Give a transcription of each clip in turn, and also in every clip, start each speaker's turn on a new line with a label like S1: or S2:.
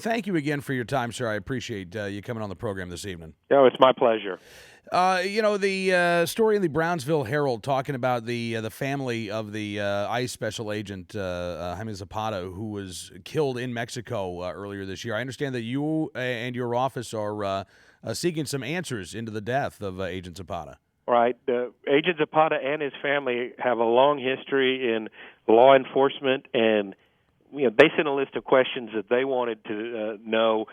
S1: thank you again for your time, sir. I appreciate you coming on the program this evening.
S2: No, it's my pleasure.
S1: The story in the Brownsville Herald talking about the family of the ICE special agent Jaime Zapata, who was killed in Mexico earlier this year. I understand that you and your office are seeking some answers into the death of Agent Zapata.
S2: Right. Agent Zapata and his family have a long history in law enforcement, and they sent a list of questions that they wanted to know.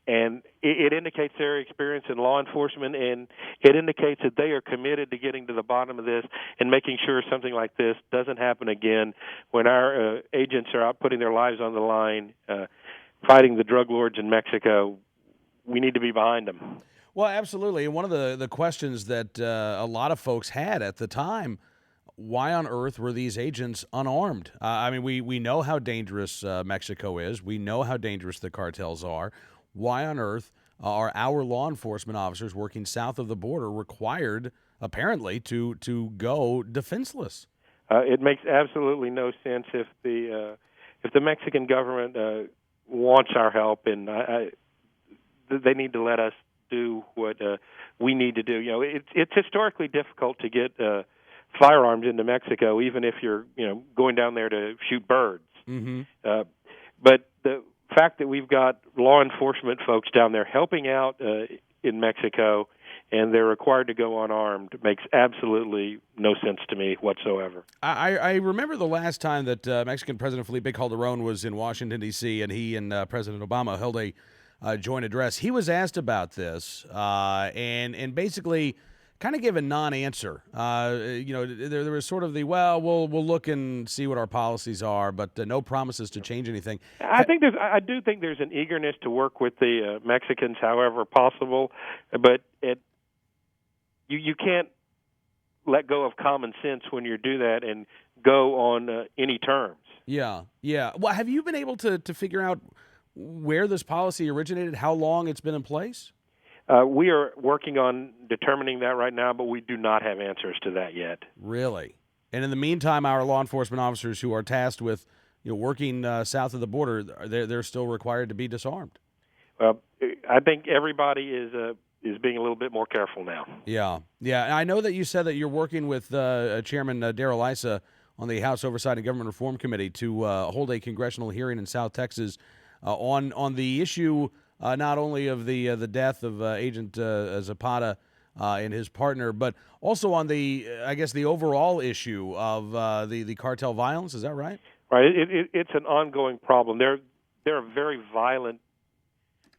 S2: And it indicates their experience in law enforcement, and it indicates that they are committed to getting to the bottom of this and making sure something like this doesn't happen again. When our agents are out putting their lives on the line, fighting the drug lords in Mexico, we need to be behind them.
S1: Well, absolutely. And one of the questions that a lot of folks had at the time, why on earth were these agents unarmed? We know how dangerous Mexico is. We know how dangerous the cartels are. Why on earth are our law enforcement officers working south of the border required, apparently, to go defenseless?
S2: It makes absolutely no sense if the Mexican government wants our help, and they need to let us do what we need to do. It's historically difficult to get firearms into Mexico, even if you're going down there to shoot birds.
S1: Mm-hmm.
S2: But the fact that we've got law enforcement folks down there helping out in Mexico, and they're required to go unarmed, makes absolutely no sense to me whatsoever.
S1: I remember the last time that Mexican President Felipe Calderon was in Washington, D.C., and he and President Obama held a joint address. He was asked about this and basically kind of gave a non-answer. There was sort of we'll look and see what our policies are, but no promises to change anything.
S2: I do think there's an eagerness to work with the Mexicans, however possible, but you can't let go of common sense when you do that and go on any terms.
S1: Yeah. Well, have you been able to figure out where this policy originated, how long it's been in place?
S2: We are working on determining that right now, but we do not have answers to that yet.
S1: Really? And in the meantime, our law enforcement officers who are tasked with working south of the border, they're still required to be disarmed.
S2: I think everybody is being a little bit more careful now.
S1: Yeah. And I know that you said that you're working with Chairman Darrell Issa on the House Oversight and Government Reform Committee to hold a congressional hearing in South Texas on the issue not only of the death of Agent Zapata and his partner, but also on the overall issue of the cartel violence. Is that right?
S2: Right. It's an ongoing problem. They're a very violent,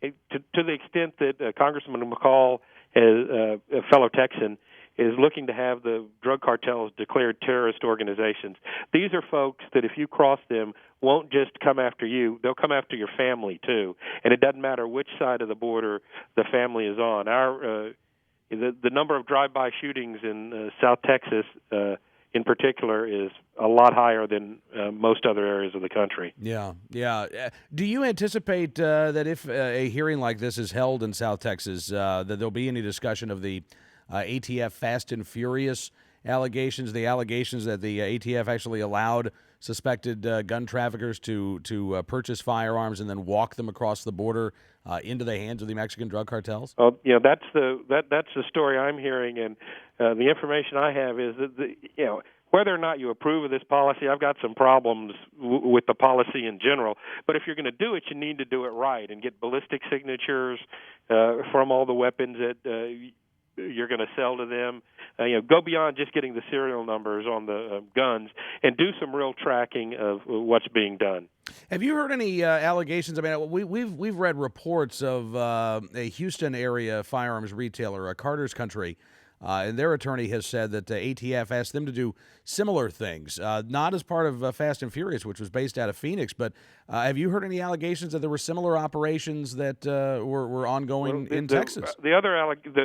S2: to the extent that Congressman McCall, a fellow Texan, is looking to have the drug cartels declared terrorist organizations. These are folks that if you cross them, won't just come after you, they'll come after your family too. And it doesn't matter which side of the border the family is on. The number of drive-by shootings in South Texas in particular is a lot higher than most other areas of the country.
S1: Yeah. Do you anticipate that if a hearing like this is held in South Texas, that there'll be any discussion of the ATF Fast and Furious allegations, the allegations that the ATF actually allowed suspected gun traffickers to purchase firearms and then walk them across the border into the hands of the Mexican drug cartels?
S2: Oh, that's the story I'm hearing, and the information I have is that whether or not you approve of this policy, I've got some problems with the policy in general. But if you're going to do it, you need to do it right and get ballistic signatures from all the weapons that you're going to sell to them. Go beyond just getting the serial numbers on the guns and do some real tracking of what's being done.
S1: Have you heard any allegations? I mean, we've read reports of a Houston area firearms retailer, Carter's Country, and their attorney has said that ATF asked them to do similar things, not as part of Fast and Furious, which was based out of Phoenix. But have you heard any allegations that there were similar operations that were ongoing in Texas?
S2: The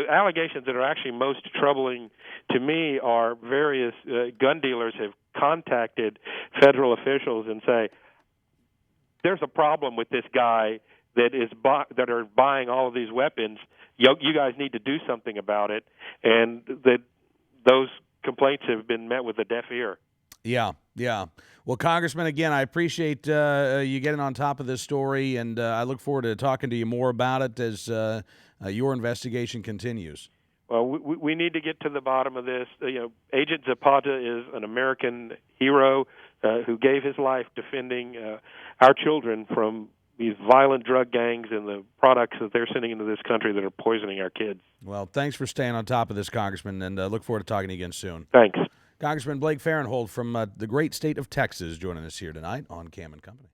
S2: allegations that are actually most troubling to me are various gun dealers have contacted federal officials and say, there's a problem with this guy that are buying all of these weapons. You guys need to do something about it, and that those complaints have been met with a deaf ear.
S1: Yeah, Yeah. Well, Congressman, again, I appreciate you getting on top of this story, and I look forward to talking to you more about it as your investigation continues.
S2: Well, we need to get to the bottom of this. Agent Zapata is an American hero who gave his life defending our children from these violent drug gangs and the products that they're sending into this country that are poisoning our kids.
S1: Well, thanks for staying on top of this, Congressman, and look forward to talking to you again soon.
S2: Thanks.
S1: Congressman Blake Farenthold from the great state of Texas joining us here tonight on Cam and Company.